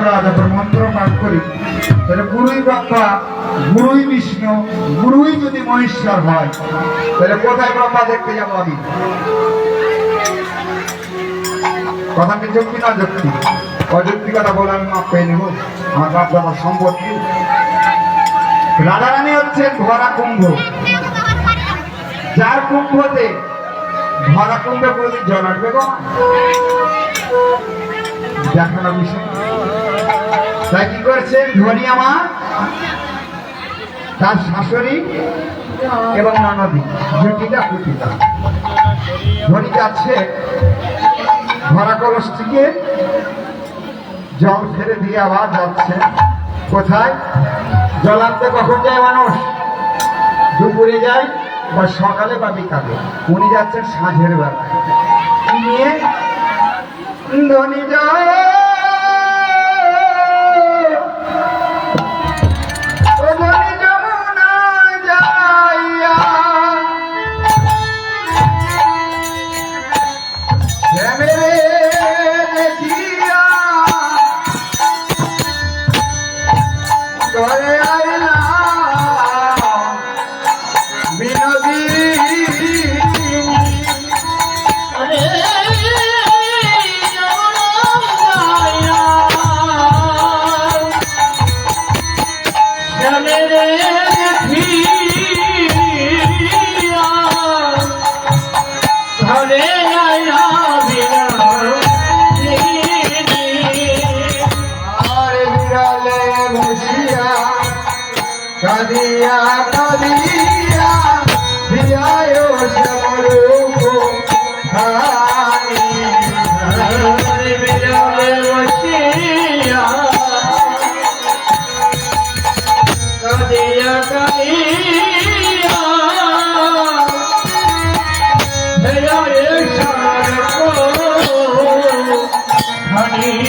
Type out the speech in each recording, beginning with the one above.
মন্ত্র পাঠ করি তাহলে গুরুই ব্রহ্মা, গুরুই বিষ্ণু, গুরুই যদি মহেশ্বর হয় তাহলে কোথায় ব্রহ্মা দেখতে যাবো আমি? কথা কি যুক্তি না যুক্তি? অযুক্তি কথা বলে আমি মাপ পেয়ে নেব? আমার বাপ দাদার সম্পত্তি। রাধারানী হচ্ছেন ভরা কুম্ভ, যার কুম্ভতে ভরা কুম্ভে কোনদিন জল আসবে গো দেখানো বিষয়। তাই কি করেছেন ধনী আমার তার শাশুড়ি এবং ননদী জুটিটা কুটিটা ধনী যাচ্ছে ভরা কলস থেকে জল ফেলে দিয়ে আবার যাচ্ছে কোথায়? জল আনতে কখন যায় মানুষ? দুপুরে যায় বা সকালে বা বিকালে। উনি যাচ্ছেন সাঁঝের বেলায় নিয়ে ধনী যায় কাদিয়া কাদিয়া দিয়ায় সমরূপ ধানি বিরলে বসিয়া কাদিয়া কাদিয়া দিয়ায় সমরূপ ধানি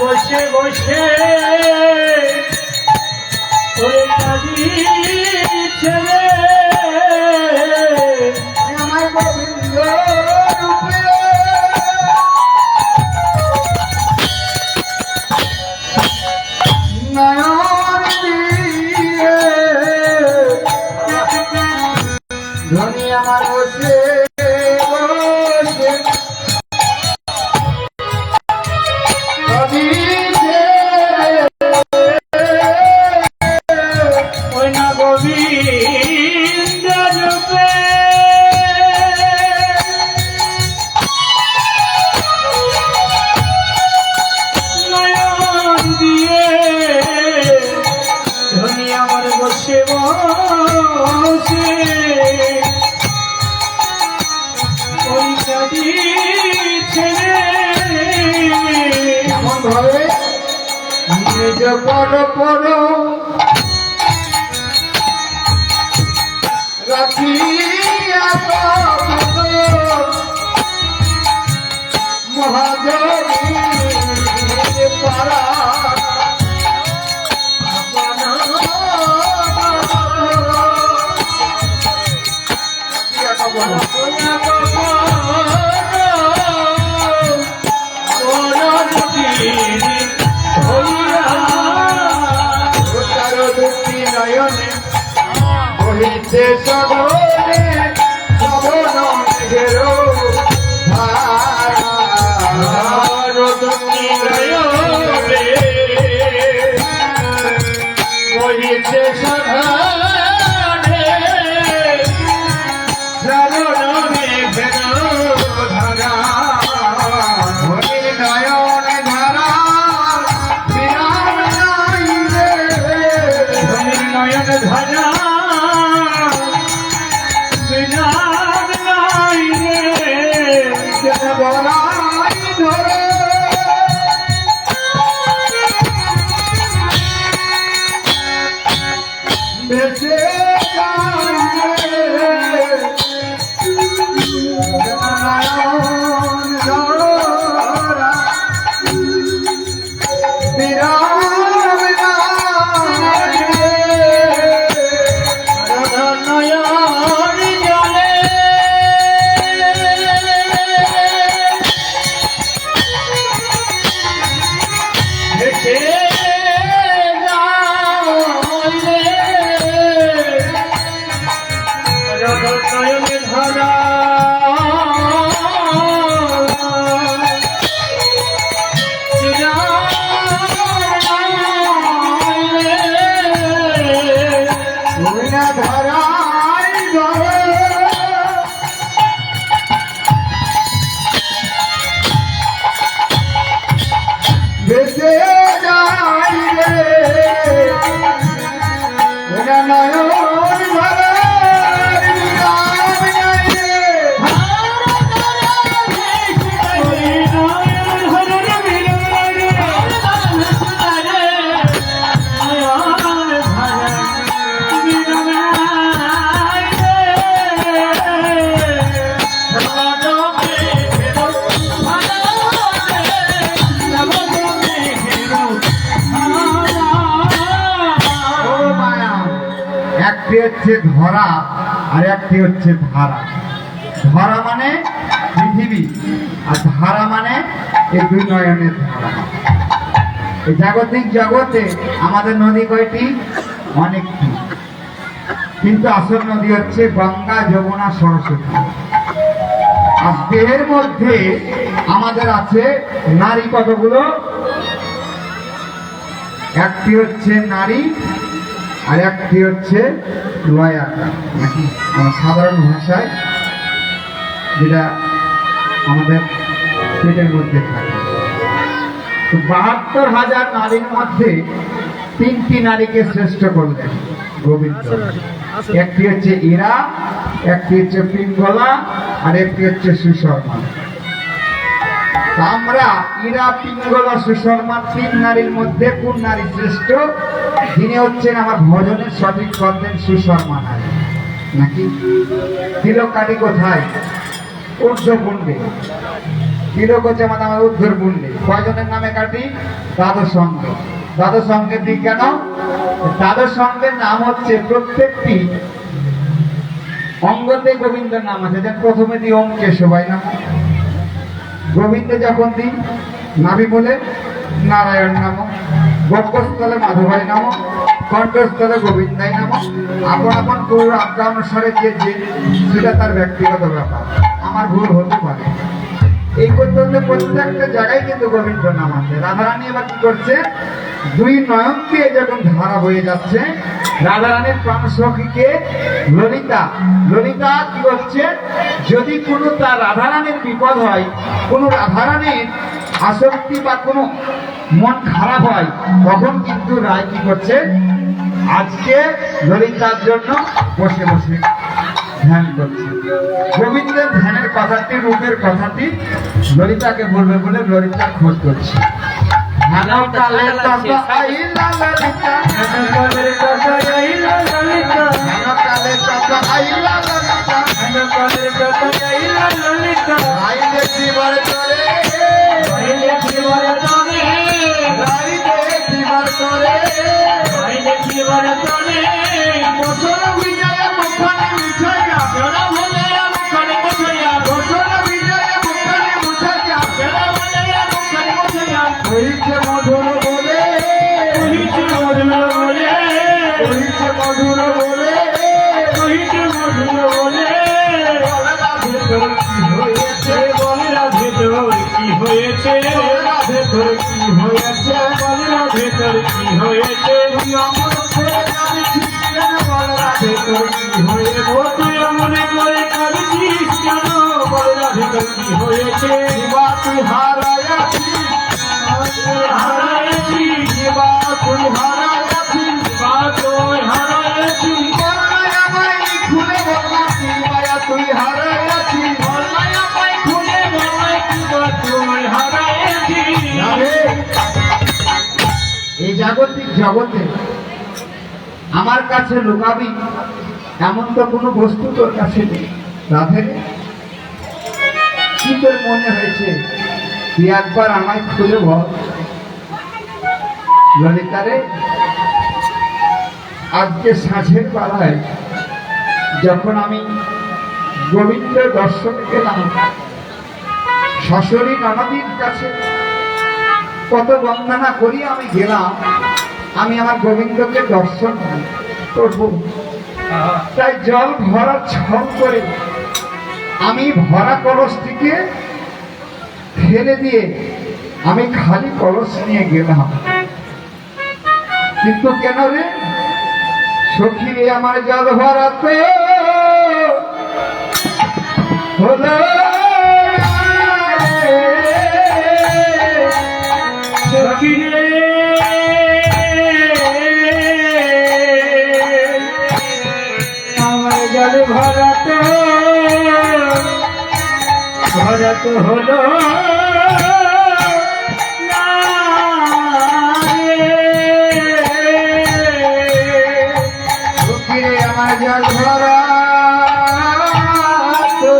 বসে বসে বসে বসে ওই কাঁদিছে রে আমার গোবিন্দ রূপে নয়ন দিয়ে ধনী আমার বসে বসে নিজ পর পর রাখিয়া মহাজনী পারা বহিছে সগরে সবন মেঘেরো ধারা বহিছে সগরে সবন মেঘেরো ধারা নয়ন ধারা বিরাম নাই রে নয়ন ধারা বেঁচে যায় নারায়ণ ধরা বিরাম নয়ন জলে ভেসে নয়নে ধরা ধরাই ধরে বেঁচে যাই রে নয়ন ধরে একটি হচ্ছে ধরা আর একটি হচ্ছে ধারা। ধরা মানে পৃথিবী আর ধারা মানে এই দুই নয়নের ধারা। এই জাগতিক জগতে আমাদের নদী কয়টি? অনেকটি, কিন্তু আসল নদী হচ্ছে গঙ্গা, যমুনা, সরস্বতী। আর দেহের মধ্যে আমাদের আছে নারী কতগুলো? একটি হচ্ছে নারী আর একটি হচ্ছে লয়াকা, নাকি আমার সাধারণ ভাষায় যেটা আমাদের পেটের মধ্যে থাকে। তো ৭২,০০০ নারীর মধ্যে ৩টি নারীকে শ্রেষ্ঠ করলেন গোবিন্দ। একটি হচ্ছে ইরা, একটি হচ্ছে পিঙ্গলা আর একটি হচ্ছে সুশর্মা। আমরা ইরা, পিঙ্গলা, সুশর্মা ৩ নারীর মধ্যে কোন নারী শ্রেষ্ঠ? যিনি হচ্ছেন আমার ভজনের সঠিক করলেন সুশর্মা নারী, নাকি? তিলক কাটি কোথায়? ঊর্ধ্বপুণ্ডে। তিলক হচ্ছে আমার ঊর্ধ্বপুণ্ডে। কয়জনের নামে কাটি? দ্বাদশ অঙ্গ। দ্বাদশ অঙ্গের দিক কেন? দ্বাদশ অঙ্গের নাম হচ্ছে প্রত্যেকটি অঙ্গতে গোবিন্দের নাম আছে। যেন প্রথমে দিই ওম কেশবাই নাম, গোবিন্দে যখন দিই নাভি বলে নারায়ণ নাম, বক্ষস্থলে মাধবাই নাম, কণ্ঠস্থলে গোবিন্দাই নাম। আপন আপন গৌর আজ্ঞা অনুসারে যে সেটা তার ব্যক্তিগত ব্যাপার, আমার ভুল হতে পারে। এই করতে হলে প্রত্যেকটা জায়গায় কিন্তু গোবিন্দ নাম আছে। রাধারানী এবার কি করছে? দুই নয়ন দিয়ে যখন ধারা বয়ে যাচ্ছে, রাধারানীর প্রাণ সখীকে ললিতা, ললিতা কি করছে? যদি কোনো তার রাধারানীর বিপদ হয়, কোনো রাধারানীর আসক্তি বা কোনো মন খারাপ হয়, তখন কিন্তু রায় কি করছে? আজকে ললিতার জন্য বসে বসে ধ্যান করছে। গোবিন্দের ধ্যানের কথাটি, রূপের কথাটি ললিতাকে বলবে বলে ললিতা খোঁজ করছে। ধ্যানকালে তত আইলা ললিতা, ধ্যানকালে তত আইলা ললিতা, ধ্যানকালে তত আইলা ললিতা, ধ্যানকালে তত আইলা ললিতা। আইলে জীবর তোরে, আইলে জীবর তোরে, আইলে জীবর তোরে, আইলে জীবর তোরে। বছর বিজয় মুখনে মিঠাইয়া, জড়া হলে মুখনে মিঠাইয়া, বছর বিজয় মুখনে মিঠাইয়া, জড়া হলে মুখনে মিঠাইয়া। হইছে মধুর বলে, হইছে মধুর বলে, হইছে মধুর বলে, হইছে মধুর বলে। রাধে তোর কি হয়েছে, বলে রাধে তোর কি হয়েছে, রাধে তোর কি হয়েছে, বলে রাধে তোর কি হয়েছে। তুই আমার ছেড়ে যাচ্ছিস কেন, বলে রাধে তোর কি হয়েছে। তুই মনে করে কাঁদছিস কেন, বলে রাধে তোর কি হয়েছে। বা তুই হারাইয়াছিস, হারাইছি, বা তুই হারাইয়াছিস, বা তুই হারাইয়াছিস। বললাই আমায় খুলে বললা কি মায়া তুই হারাইয়াছিস, বললাই আমায় খুলে বললাই কি বা তুই হারাইয়াছিস। এই জাগতিক জগতে আমার কাছে লুকাবি এমন তো কোনো বস্তু তোর কাছে নেই। রাধে রে, কি তোর মনে হয়েছে তুই একবার আমায় খুলে বল। ললিতা রে, আজকে সাঁঝের বেলায় যখন আমি গোবিন্দ দর্শনে গেলাম, শাশুড়ি ননদীর কাছে কত বন্দনা করি আমি গেলাম, আমি আমার গোবিন্দকে দর্শন করবো। তাই জল ভরা ছল করে আমি ভরা কলসটিকে ফেলে দিয়ে আমি খালি কলস নিয়ে গেলাম। কিন্তু কেন রে সখী রে, আমার জল ভরা তো হলো সখী রে, আমার জল ভরা তো হলো না রে। সখী রে, আমার জল ভরা তো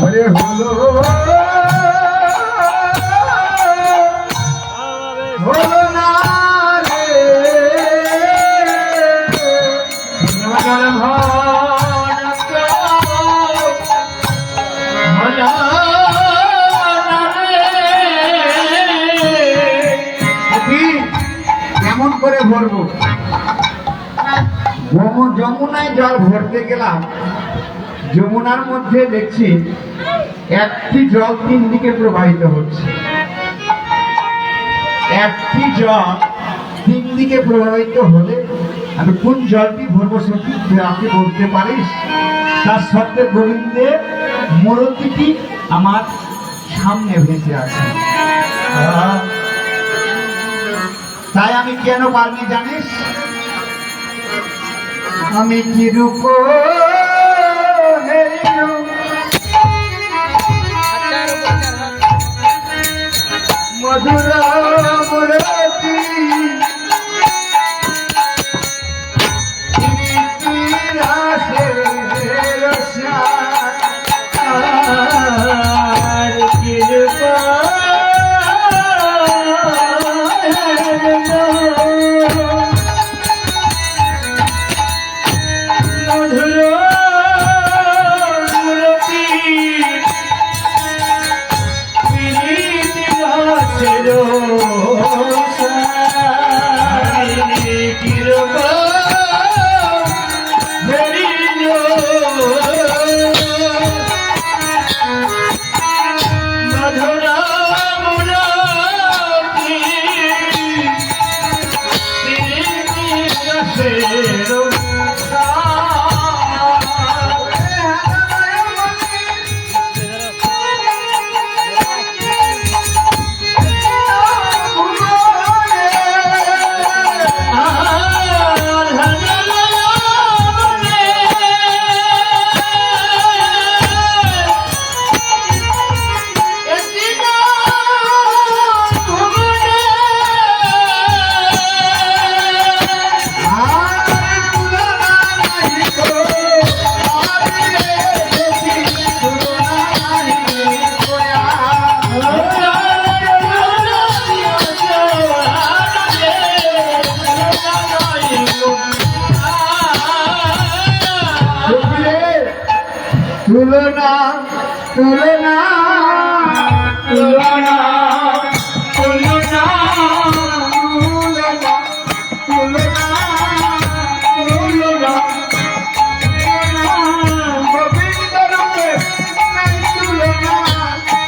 ওরে হলো হলো না রে। জল ভরা তো হলো না রে। সখী, কেমন করে ভরবো? যমুনায় জল ভরতে গেলাম, যমুনার মধ্যে দেখছি একটি জল তিন দিকে প্রবাহিত হচ্ছে। একটি জল তিন দিকে প্রবাহিত হলে আমি কোন জলটি ভরবো সত্যি তুই আমাকে বলতে পারিস? তার সত্ত্বে গোবিন্দের মূর্তিটি আমার সামনে ভেসে আছে। তাই আমি কেন পারিনি জানিস? আমি কি রূপ মধুর মূরতি আর কৃপা মধুর মূরতি প্রীতি গাছের কৃপা মধুরা মুরাতি তুলনা তুলনা তুলনা তুলনা তুলনা তুলনা তুলনা গোবিন্দ রূপে নাই তুলনা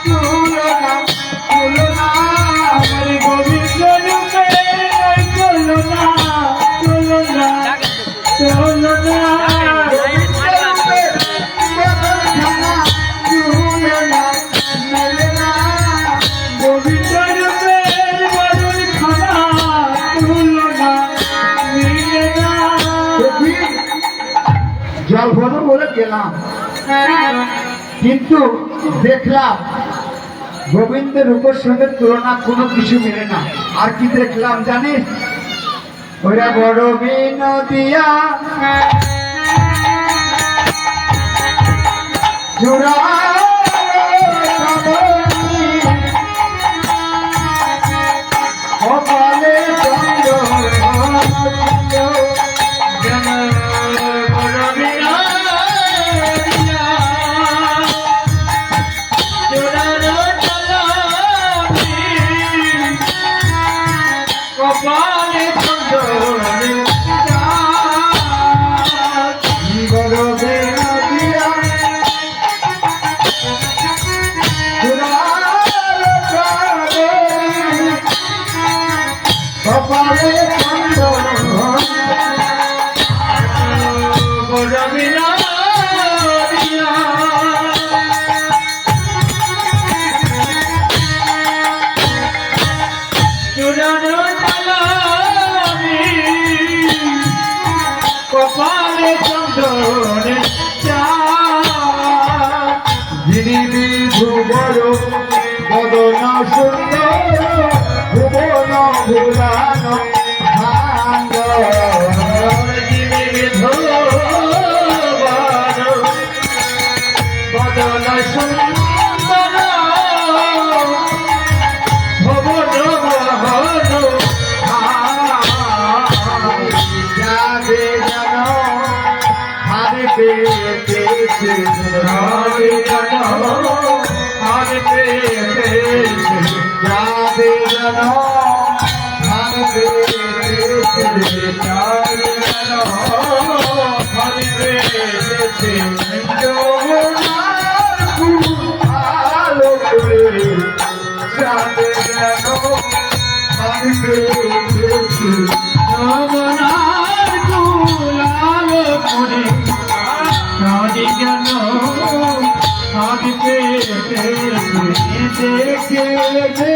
তুলনা তুলনা আমার গোবিন্দ রূপে তুলনা তুলনা তুলনা গোবিন্দ রূপে বরুণ খানা তুলনা মিলে না। জল ভরো বলে গেলাম, কিন্তু দেখলাম গোবিন্দের রূপের সঙ্গে তুলনা কোনো কিছু মিলে না। আর কি দেখলাম জানিস? ওরা বড় বিনদিয়া জোড়া কপালে কপালে বড় বিনদিয়া কপালে কপালে চন্দনে যিনি বিধু বড় বদন সুন্দর ভুবন ভুলান ভাঙ্গ বদল সুন্দর ভবন মহল যাবে যেন হারে পেয়েছে রাধে জানো আর পেতে যাবে যেন হারে পেয়েছে রাধে জানো আর পেতে আলো করে যাবে যেন হারে পেয়েছে নবনার কুলাল করে রাধে জানো আর পেতে দেখে যে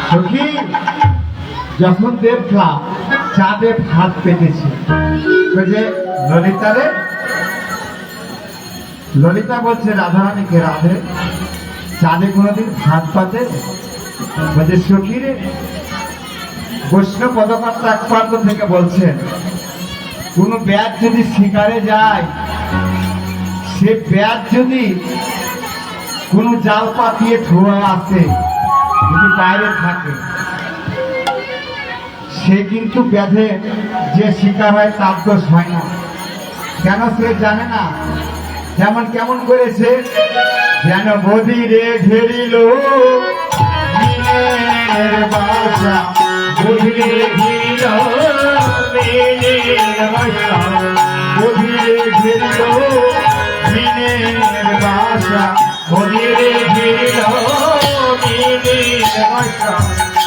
সখী যখন দেখলাম চাঁদে ভাত পেতেছে তো যে ললিতা বলছে রাধারানীকে, রাধে চাঁদে কোনোদিন ভাত পাতে? বলছে সখী রে, বৈষ্ণব পদকর্তা এক প্রান্ত থেকে বলছেন কোন ব্যাগ যদি শিকারে যায়, সে ব্যাগ যদি কোনো জাল পাতিয়ে ধোয়া আছে যদি বাইরে থাকে, সে কিন্তু ব্যাধে যে শিকার হয় তার দোষ হয় না। কেন সে জানে না যেমন কেমন করেছে, যেন বধিরে ঘেরিল মিনের বাসা, বধিরে ঘিরিল মিনের বাসা, বধিরে ঘিরিল মিনের বাসা, বধিরে ঘিরিল মিনের বাসা।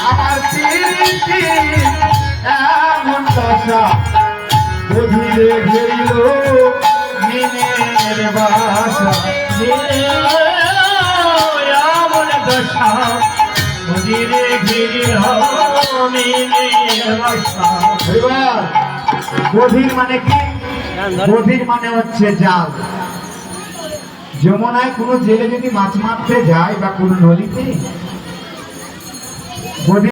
আমার স্মৃতি এমন দশা, বধিরে ঘিরিল মিনের বাসা, এমন দশা ধীরে ধীরে এবার বধির মানে কি? বধির মানে হচ্ছে জাল। যমুনায় কোনো জেলে যদি মাছ মারতে যায় বা কোনো নদীতে, বধির